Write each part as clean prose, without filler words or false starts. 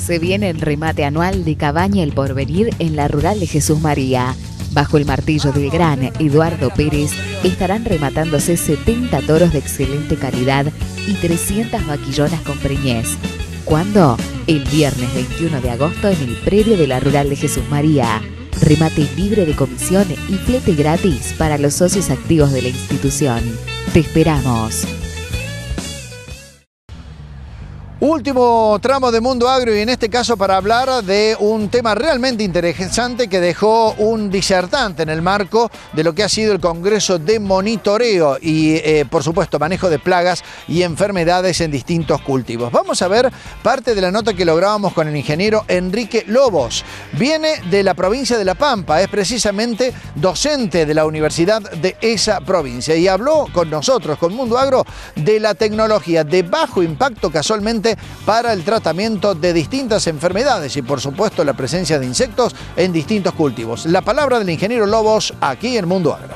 Se viene el remate anual de Cabaña El Porvenir en la rural de Jesús María. Bajo el martillo del gran Eduardo Pérez estarán rematándose 70 toros de excelente calidad y 300 vaquillonas con preñez. ¿Cuándo? El viernes 21 de agosto en el predio de la rural de Jesús María. Remate libre de comisión y flete gratis para los socios activos de la institución. Te esperamos. Último tramo de Mundo Agro y en este caso para hablar de un tema realmente interesante que dejó un disertante en el marco de lo que ha sido el Congreso de Monitoreo y por supuesto manejo de plagas y enfermedades en distintos cultivos. Vamos a ver parte de la nota que lográbamos con el ingeniero Enrique Lobos. Viene de la provincia de La Pampa, es precisamente docente de la universidad de esa provincia y habló con nosotros, con Mundo Agro, de la tecnología de bajo impacto casualmente para el tratamiento de distintas enfermedades y por supuesto la presencia de insectos en distintos cultivos. La palabra del ingeniero Lobos aquí en Mundo Agro.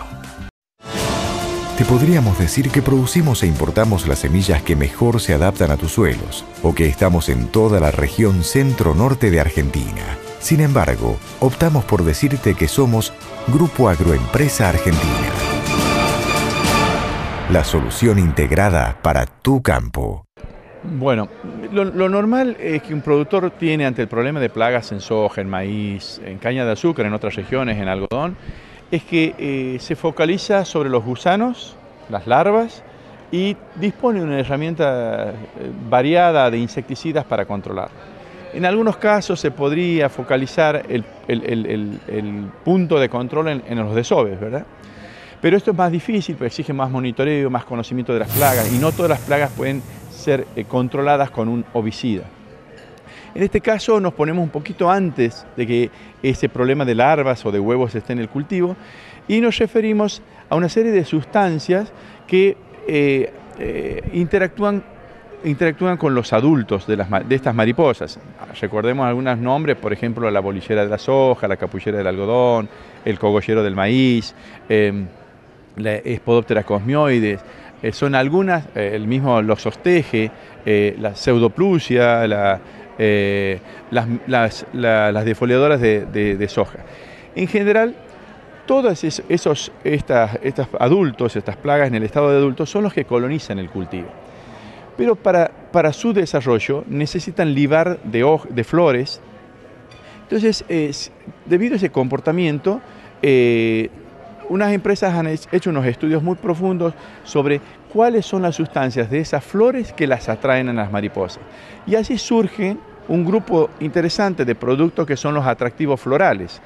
Te podríamos decir que producimos e importamos las semillas que mejor se adaptan a tus suelos o que estamos en toda la región centro-norte de Argentina. Sin embargo, optamos por decirte que somos Grupo Agroempresa Argentina. La solución integrada para tu campo. Bueno, lo normal es que un productor tiene ante el problema de plagas en soja, en maíz, en caña de azúcar, en otras regiones, en algodón, es que se focaliza sobre los gusanos, las larvas, y dispone de una herramienta variada de insecticidas para controlar. En algunos casos se podría focalizar el punto de control en los desoves, ¿verdad? Pero esto es más difícil, porque exige más monitoreo, más conocimiento de las plagas, y no todas las plagas pueden ser controladas con un ovicida. En este caso nos ponemos un poquito antes de que ese problema de larvas o de huevos esté en el cultivo y nos referimos a una serie de sustancias que interactúan con los adultos de estas mariposas. Recordemos algunos nombres, por ejemplo, la bolillera de la soja, la capullera del algodón, el cogollero del maíz, la Spodoptera cosmioides. Son algunas, el mismo Loxosteje, la Pseudoplusia, las defoliadoras de soja. En general, todos estos adultos, estas plagas en el estado de adultos, son los que colonizan el cultivo. Pero para su desarrollo necesitan libar de flores. Entonces, debido a ese comportamiento, unas empresas han hecho unos estudios muy profundos sobre cuáles son las sustancias de esas flores que las atraen a las mariposas. Y así surge un grupo interesante de productos que son los atractivos florales.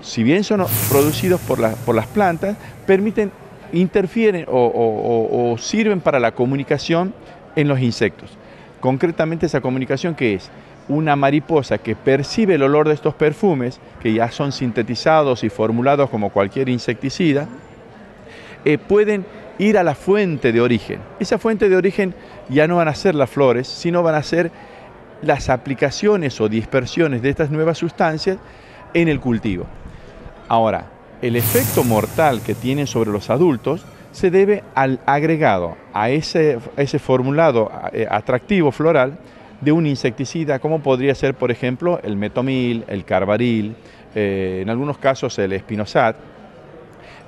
Si bien son producidos por las plantas, interfieren o sirven para la comunicación en los insectos. Concretamente esa comunicación que es una mariposa que percibe el olor de estos perfumes, que ya son sintetizados y formulados como cualquier insecticida, pueden ir a la fuente de origen. Esa fuente de origen ya no van a ser las flores, sino van a ser las aplicaciones o dispersiones de estas nuevas sustancias en el cultivo. Ahora, el efecto mortal que tienen sobre los adultos se debe al agregado a ese formulado atractivo floral de un insecticida, como podría ser, por ejemplo, el metomil, el carbaril, en algunos casos el espinosat,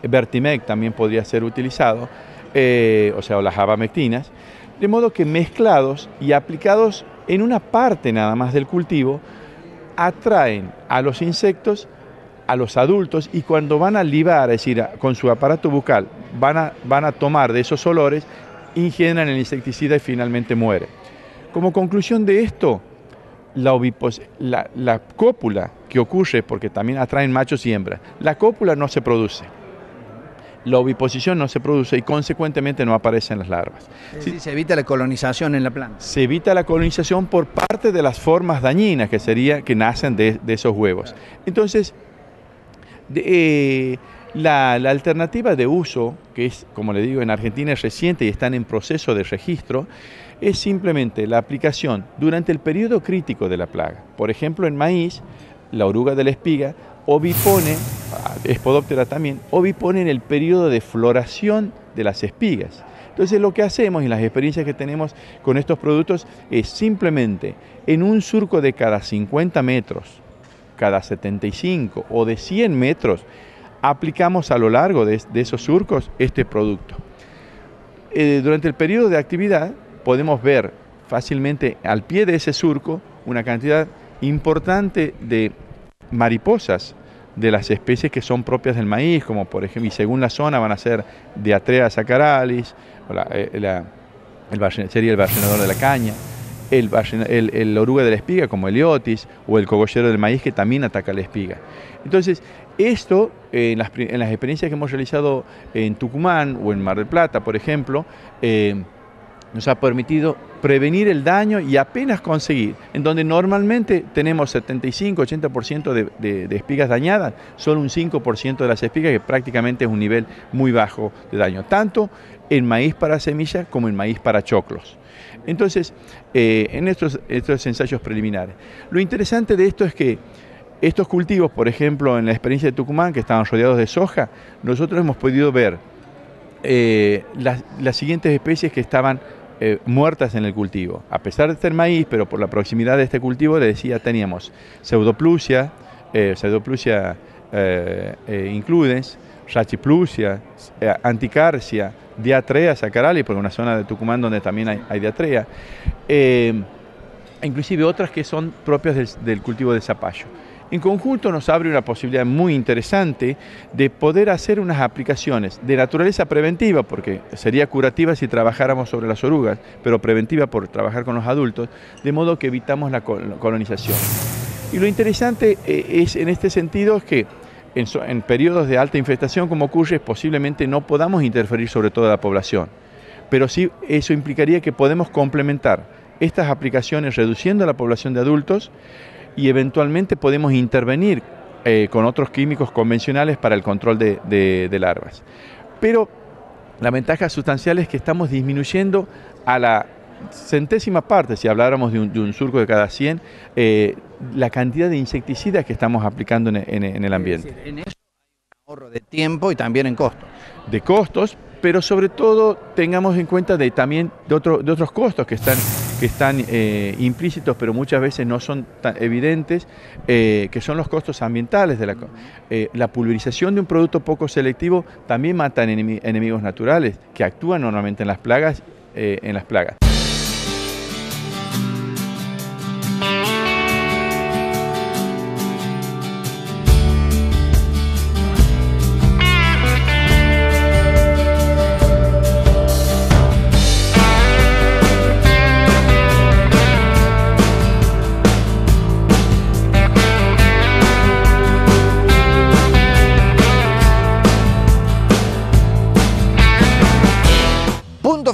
Vertimec también podría ser utilizado, o las abamectinas, de modo que mezclados y aplicados en una parte nada más del cultivo, atraen a los insectos, a los adultos, y cuando van a libar, es decir, con su aparato bucal, van a tomar de esos olores, ingieren el insecticida y finalmente muere. Como conclusión de esto, la cópula que ocurre, porque también atraen machos y hembras, la cópula no se produce, la oviposición no se produce y consecuentemente no aparecen las larvas. Sí, se evita la colonización en la planta. Se evita la colonización por parte de las formas dañinas que nacen de esos huevos. Entonces, la alternativa de uso, que es, como le digo, en Argentina es reciente y están en proceso de registro, es simplemente la aplicación durante el periodo crítico de la plaga. Por ejemplo, en maíz, la oruga de la espiga ovipone, Spodoptera también, ovipone en el periodo de floración de las espigas. Entonces lo que hacemos y las experiencias que tenemos con estos productos es simplemente en un surco de cada 50 metros, cada 75 o de 100 metros, aplicamos a lo largo de esos surcos este producto. Durante el periodo de actividad podemos ver fácilmente al pie de ese surco una cantidad importante de mariposas de las especies que son propias del maíz, como por ejemplo, y según la zona van a ser Diatrea sacaralis, sería el barrenador de la caña, el oruga de la espiga como el Iotis, o el cogollero del maíz que también ataca la espiga. Entonces, esto en las experiencias que hemos realizado en Tucumán o en Mar del Plata, por ejemplo, nos ha permitido prevenir el daño y apenas conseguir, en donde normalmente tenemos 75-80% de espigas dañadas, solo un 5% de las espigas, que prácticamente es un nivel muy bajo de daño, tanto en maíz para semilla como en maíz para choclos. Entonces, en estos ensayos preliminares, lo interesante de esto es que estos cultivos, por ejemplo, en la experiencia de Tucumán, que estaban rodeados de soja, nosotros hemos podido ver las siguientes especies que estaban muertas en el cultivo. A pesar de ser maíz, pero por la proximidad de este cultivo, le decía, teníamos Pseudoplusia includens, Rachiplusia, Anticarsia, Diatrea sacaralis, por una zona de Tucumán donde también hay Diatrea, inclusive otras que son propias del cultivo de zapallo. En conjunto nos abre una posibilidad muy interesante de poder hacer unas aplicaciones de naturaleza preventiva, porque sería curativa si trabajáramos sobre las orugas, pero preventiva por trabajar con los adultos, de modo que evitamos la colonización. Y lo interesante en este sentido es que en periodos de alta infestación, como ocurre, posiblemente no podamos interferir sobre toda la población, pero sí eso implicaría que podemos complementar estas aplicaciones reduciendo la población de adultos, y eventualmente podemos intervenir con otros químicos convencionales para el control de larvas. Pero la ventaja sustancial es que estamos disminuyendo a la centésima parte, si habláramos de un surco de cada 100, la cantidad de insecticidas que estamos aplicando en el ambiente. Es decir, en eso hay un ahorro de tiempo y también en costos. De costos, pero sobre todo tengamos en cuenta también de otros costos que están implícitos, pero muchas veces no son tan evidentes, que son los costos ambientales. La pulverización de un producto poco selectivo también mata enemigos naturales que actúan normalmente en las plagas.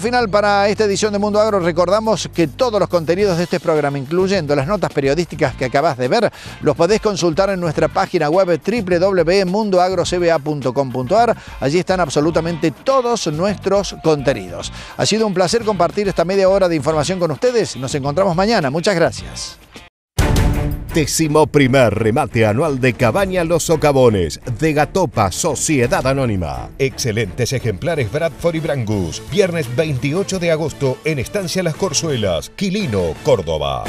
Final para esta edición de Mundo Agro. Recordamos que todos los contenidos de este programa, incluyendo las notas periodísticas que acabas de ver, los podés consultar en nuestra página web www.mundoagrocba.com.ar. Allí están absolutamente todos nuestros contenidos. Ha sido un placer compartir esta media hora de información con ustedes. Nos encontramos mañana. Muchas gracias. 11º remate anual de Cabaña Los Socavones de Gatopa Sociedad Anónima. Excelentes ejemplares Bradford y Brangus. Viernes 28 de agosto en Estancia Las Corzuelas, Quilino, Córdoba.